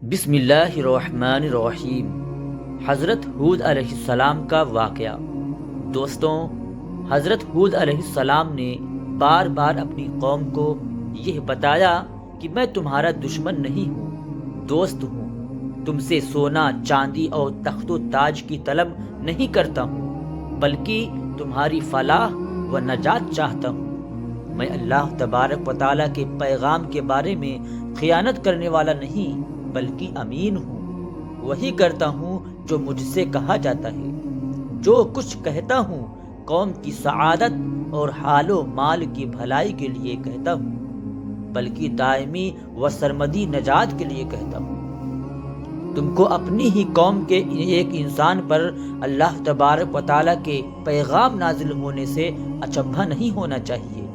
بسم اللہ الرحمن الرحیم۔ حضرت ہود علیہ السلام کا واقعہ۔ دوستوں، حضرت ہود علیہ السلام نے بار بار اپنی قوم کو یہ بتایا کہ میں تمہارا دشمن نہیں ہوں، دوست ہوں۔ تم سے سونا چاندی اور تخت و تاج کی طلب نہیں کرتا ہوں، بلکہ تمہاری فلاح و نجات چاہتا ہوں۔ میں اللہ تبارک و تعالیٰ کے پیغام کے بارے میں خیانت کرنے والا نہیں بلکہ امین ہوں۔ وہی کرتا ہوں جو مجھ سے کہا جاتا ہے۔ جو کچھ کہتا ہوں قوم کی سعادت اور حال و مال کی بھلائی کے لیے کہتا ہوں، بلکہ دائمی و سرمدی نجات کے لیے کہتا ہوں۔ تم کو اپنی ہی قوم کے ایک انسان پر اللہ تبارک و تعالیٰ کے پیغام نازل ہونے سے اچنبھا نہیں ہونا چاہیے،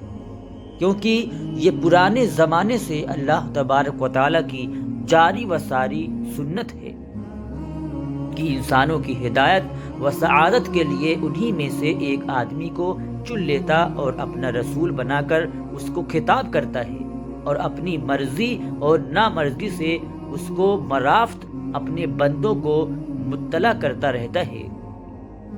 کیونکہ یہ پرانے زمانے سے اللہ تبارک و تعالیٰ کی جاری و ساری سنت ہے کہ انسانوں کی ہدایت و سعادت کے لیے انہی میں سے ایک آدمی کو چن لیتا اور اپنا رسول بنا کر اس کو خطاب کرتا ہے، اور اپنی مرضی اور نامرضی سے اس کو مرافت اپنے بندوں کو مطلع کرتا رہتا ہے۔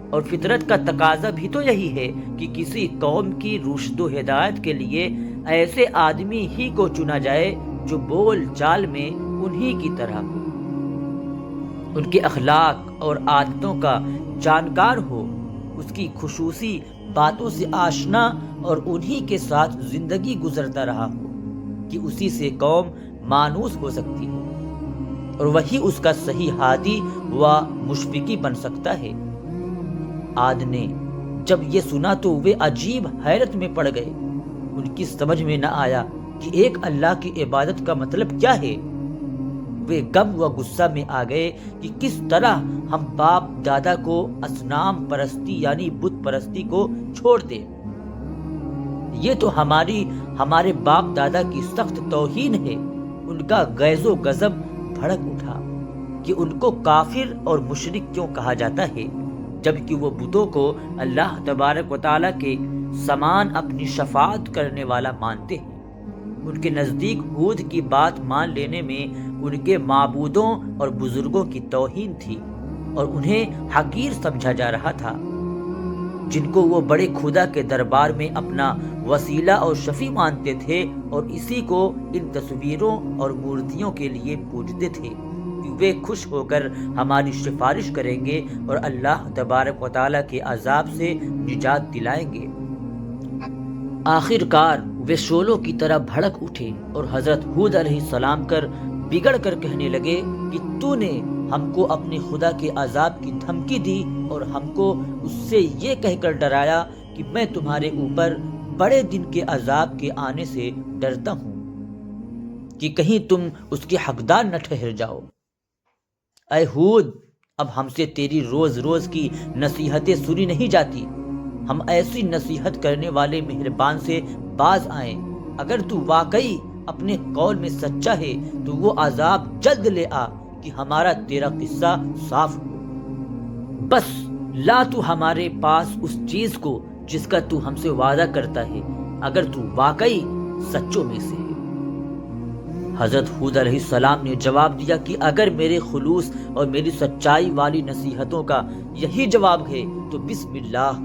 اور فطرت کا تقاضا بھی تو یہی ہے کہ کسی قوم کی رشد و ہدایت کے لیے ایسے آدمی ہی کو چنا جائے جو بول چال میں انہی کی طرح ہو، ان کے اخلاق اور عادتوں کا جانکار ہو، اس کی خصوصی باتوں سے آشنا اور انہی کے ساتھ زندگی گزرتا رہا ہو کہ اسی سے قوم مانوس ہو سکتی ہے، اور وہی اس کا صحیح ہادی و مشفقی بن سکتا ہے۔ عاد نے جب یہ سنا تو وہ عجیب حیرت میں پڑ گئے۔ ان کی سمجھ میں نہ آیا کہ ایک اللہ کی عبادت کا مطلب کیا ہے۔ وہ غم و غصہ میں آ گئے کہ کس طرح ہم باپ دادا کو اصنام پرستی یعنی بت پرستی کو چھوڑ دیں۔ یہ تو ہمارے باپ دادا کی سخت توہین ہے۔ ان کا غیظ و غضب بھڑک اٹھا کہ ان کو کافر اور مشرک کیوں کہا جاتا ہے، جبکہ وہ بتوں کو اللہ تبارک و تعالیٰ کے سمان اپنی شفاعت کرنے والا مانتے ہیں۔ ان کے نزدیک ہود کی بات مان لینے میں ان کے معبودوں اور بزرگوں کی توہین تھی، اور انہیں حقیر سمجھا جا رہا تھا، جن کو وہ بڑے خدا کے دربار میں اپنا وسیلہ اور شفیع مانتے تھے، اور اسی کو ان تصویروں اور مورتیوں کے لیے پوجتے تھے کہ وہ خوش ہو کر ہماری سفارش کریں گے اور اللہ تبارک و تعالیٰ کے عذاب سے نجات دلائیں گے۔ آخر کار وہ شعلوں کی طرح بھڑک اٹھے اور حضرت ہود علیہ السلام کر بگڑ کر کہنے لگے کہ تو نے ہم کو اپنے خدا کے عذاب کی دھمکی دی اور ہم کو اس سے یہ کہہ کر ڈرایا کہ میں تمہارے اوپر بڑے دن کے عذاب کے آنے سے ڈرتا ہوں کہ کہیں تم اس کے حقدار نہ ٹھہر جاؤ۔ اے ہود، اب ہم سے تیری روز روز کی نصیحتیں سنی نہیں جاتی۔ ہم ایسی نصیحت کرنے والے مہربان سے باز آئیں۔ اگر تو واقعی اپنے قول میں سچا ہے تو وہ عذاب جلد لے آ کہ ہمارا تیرا قصہ صاف ہو۔ بس لا تو ہمارے پاس اس چیز کو جس کا تو ہم سے وعدہ کرتا ہے، اگر تو واقعی سچوں میں سے ہے۔ حضرت ہود علیہ السلام نے جواب دیا کہ اگر میرے خلوص اور میری سچائی والی نصیحتوں کا یہی جواب ہے تو بسم اللہ،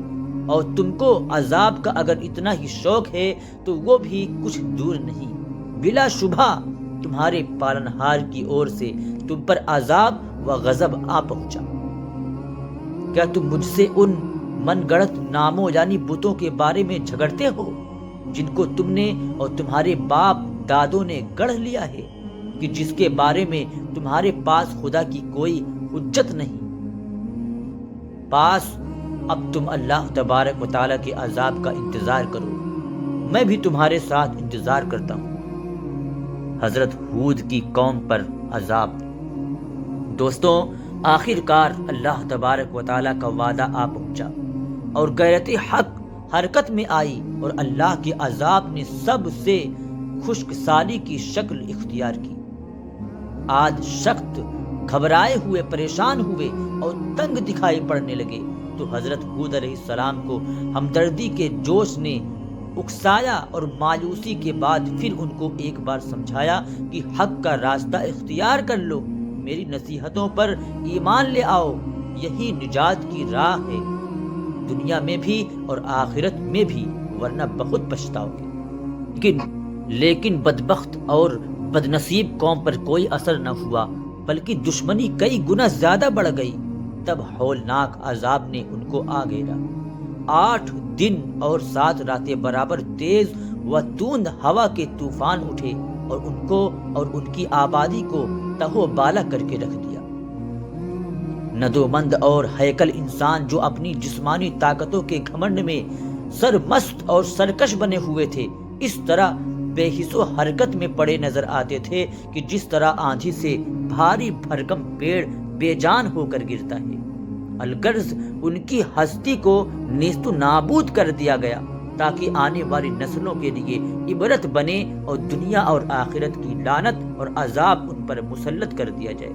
اور تم کو عذاب کا اگر اتنا ہی شوق ہے تو وہ بھی کچھ دور نہیں۔ بلا شبہ تمہارے پالنہار کی اور سے تم پر عذاب و غضب آ پہنچا۔ کیا تم مجھ سے ان من گڑت ناموں یعنی بتوں کے بارے میں جھگڑتے ہو جن کو تم نے اور تمہارے باپ دادوں نے گڑھ لیا ہے، کہ جس کے بارے میں تمہارے پاس خدا کی کوئی حجت نہیں؟ پاس اب تم اللہ تبارک و تعالیٰ کے عذاب کا انتظار کرو، میں بھی تمہارے ساتھ انتظار کرتا ہوں۔ حضرت ہود کی قوم پر عذاب۔ دوستوں، آخر کار اللہ تبارک و تعالیٰ کا وعدہ آ پہنچا اور غیرت حق حرکت میں آئی، اور اللہ کے عذاب نے سب سے خشک سالی کی شکل اختیار کی۔ عاد سخت گھبرائے ہوئے پریشان ہوئے اور تنگ دکھائی پڑنے لگے، تو حضرت ہود علیہ السلام کو ہمدردی کے جوش نے اکسایا اور مایوسی کے بعد پھر ان کو ایک بار سمجھایا کہ حق کا راستہ اختیار کر لو، میری نصیحتوں پر ایمان لے آؤ، یہی نجات کی راہ ہے، دنیا میں بھی اور آخرت میں بھی، ورنہ بہت پچھتاؤ گے۔ لیکن بدبخت اور بدنصیب قوم پر کوئی اثر نہ ہوا، بلکہ دشمنی کئی گنا زیادہ بڑھ گئی۔ تب ہولناک عذاب نے ان کو آ گھیرا۔ 8 دن اور 7 راتیں برابر تیز و توند ہوا کے طوفان اٹھے اور ان کو اور ان کی آبادی کو تہو بالا کر کے رکھ دیا۔ ندومند اور ہیکل انسان جو اپنی جسمانی طاقتوں کے گھمنڈ میں سرمست اور سرکش بنے ہوئے تھے، اس طرح بے حس و حرکت میں پڑے نظر آتے تھے کہ جس طرح آندھی سے بھاری بھرکم پیڑ بے جان ہو کر گرتا ہے۔ الغرض ان کی ہستی کو نیست و نابود کر دیا گیا تاکہ آنے والی نسلوں کے لیے عبرت بنے اور دنیا اور آخرت کی لعنت اور عذاب ان پر مسلط کر دیا جائے،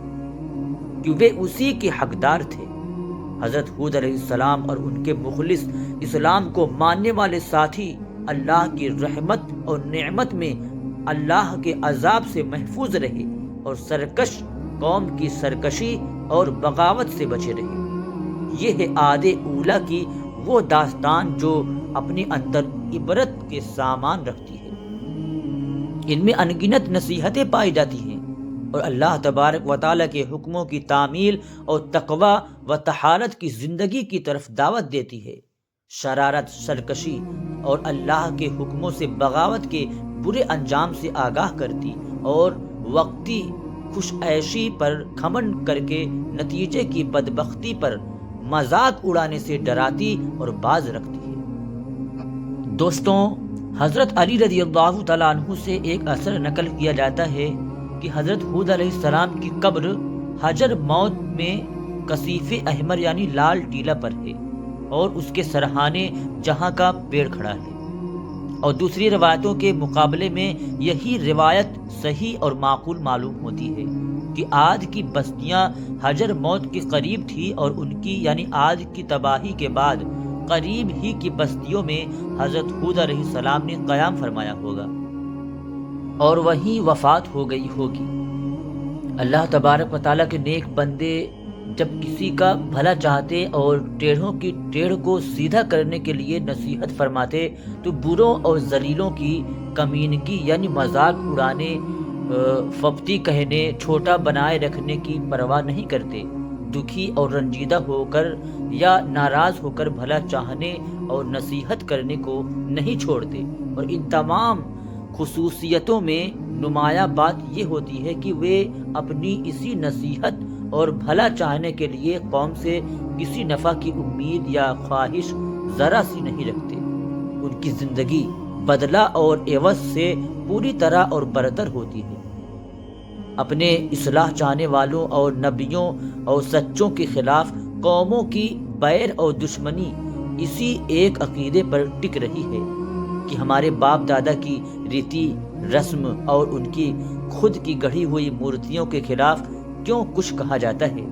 کہ وہ اسی کے حقدار تھے۔ حضرت ہود علیہ السلام اور ان کے مخلص اسلام کو ماننے والے ساتھی اللہ کی رحمت اور نعمت میں اللہ کے عذاب سے محفوظ رہے اور سرکش قوم کی سرکشی اور بغاوت سے بچے رہے۔ یہ ہے عاد اولیٰ کی وہ داستان جو اپنے اندر عبرت کے سامان رکھتی ہے۔ ان میں انگنت نصیحتیں پائی جاتی ہیں اور اللہ تبارک و تعالیٰ کے حکموں کی تعمیل اور تقوی و طہارت کی زندگی کی طرف دعوت دیتی ہے۔ شرارت، سرکشی اور اللہ کے حکموں سے بغاوت کے برے انجام سے آگاہ کرتی اور وقتی خوش عیشی پر گھمنڈ کر کے نتیجے کی بدبختی پر مذاق اڑانے سے ڈراتی اور باز رکھتی ہے۔ دوستوں، حضرت علی رضی اللہ تعالیٰ عنہ سے ایک اثر نقل کیا جاتا ہے کہ حضرت ہود علیہ السلام کی قبر حجر موت میں کثیف احمر یعنی لال ٹیلا پر ہے اور اس کے سرہانے جہاں کا پیڑ کھڑا ہے، اور دوسری روایتوں کے مقابلے میں یہی روایت صحیح اور معقول معلوم ہوتی ہے کہ عاد کی بستیاں حجر موت کے قریب تھی اور ان کی یعنی عاد کی تباہی کے بعد قریب ہی کی بستیوں میں حضرت ہود علیہ السلام نے قیام فرمایا ہوگا اور وہیں وفات ہو گئی ہوگی۔ اللہ تبارک و تعالیٰ کے نیک بندے جب کسی کا بھلا چاہتے اور ٹیڑھوں کی ٹیڑھ کو سیدھا کرنے کے لیے نصیحت فرماتے تو بروں اور ذلیلوں کی کمینگی یعنی مذاق اڑانے، فبتی کہنے، چھوٹا بنائے رکھنے کی پرواہ نہیں کرتے۔ دکھی اور رنجیدہ ہو کر یا ناراض ہو کر بھلا چاہنے اور نصیحت کرنے کو نہیں چھوڑتے، اور ان تمام خصوصیتوں میں نمایاں بات یہ ہوتی ہے کہ وہ اپنی اسی نصیحت اور بھلا چاہنے کے لیے قوم سے کسی نفع کی امید یا خواہش ذرا سی نہیں رکھتے۔ ان کی زندگی بدلہ اور عوض سے پوری طرح اور برتر ہوتی ہے۔ اپنے اصلاح چاہنے والوں اور نبیوں اور سچوں کے خلاف قوموں کی بیر اور دشمنی اسی ایک عقیدے پر ٹک رہی ہے کہ ہمارے باپ دادا کی ریتی رسم اور ان کی خود کی گڑھی ہوئی مورتیوں کے خلاف کیوں کچھ کہا جاتا ہے۔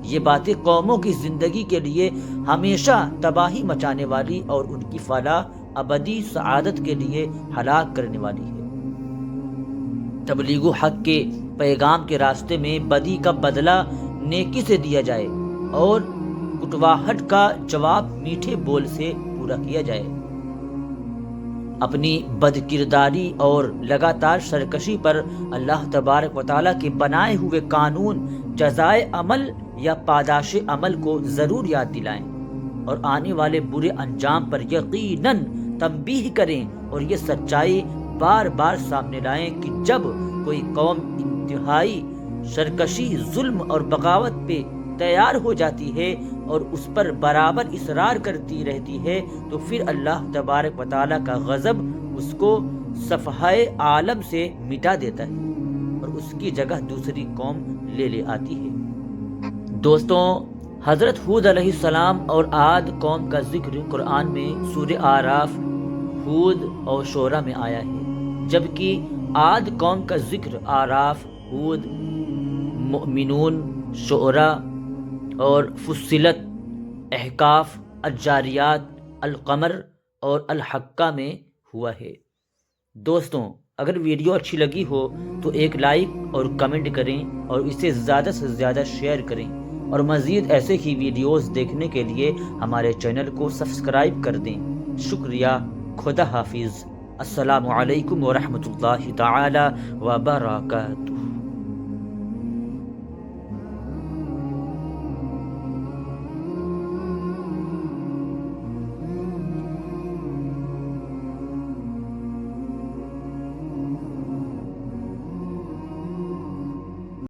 یہ باتیں قوموں کی زندگی کے لیے ہمیشہ تباہی مچانے والی اور ان کی فلاح ابدی سعادت کے لیے ہلاک کرنے والی ہے۔ تبلیغ حق کے پیغام کے راستے میں بدی کا بدلہ نیکی سے دیا جائے اور کٹواہٹ کا جواب میٹھے بول سے پورا کیا جائے۔ اپنی بد کرداری اور لگاتار سرکشی پر اللہ تبارک و تعالیٰ کے بنائے ہوئے قانون جزائے عمل یا پاداش عمل کو ضرور یاد دلائیں اور آنے والے برے انجام پر یقیناً تنبیہ کریں، اور یہ سچائی بار بار سامنے لائیں کہ جب کوئی قوم انتہائی سرکشی، ظلم اور بغاوت پہ تیار ہو جاتی ہے اور اس پر برابر اصرار کرتی رہتی ہے تو پھر اللہ تبارک و تعالیٰ کا غضب اس کو صفحہ عالم سے مٹا دیتا ہے اور اس کی جگہ دوسری قوم لے آتی ہے۔ دوستوں، حضرت ہود علیہ السلام اور عاد قوم کا ذکر قرآن میں سورہ اعراف، ہود اور شعراء میں آیا ہے، جبکہ عاد قوم کا ذکر اعراف، ہود، مؤمنون، شعراء اور فصلت، احقاف، الجاریات، القمر اور الحقہ میں ہوا ہے۔ دوستوں، اگر ویڈیو اچھی لگی ہو تو ایک لائک اور کمنٹ کریں اور اسے زیادہ سے زیادہ شیئر کریں، اور مزید ایسے ہی ویڈیوز دیکھنے کے لیے ہمارے چینل کو سبسکرائب کر دیں۔ شکریہ۔ خدا حافظ۔ السلام علیکم ورحمۃ اللہ تعالی وبرکاتہ۔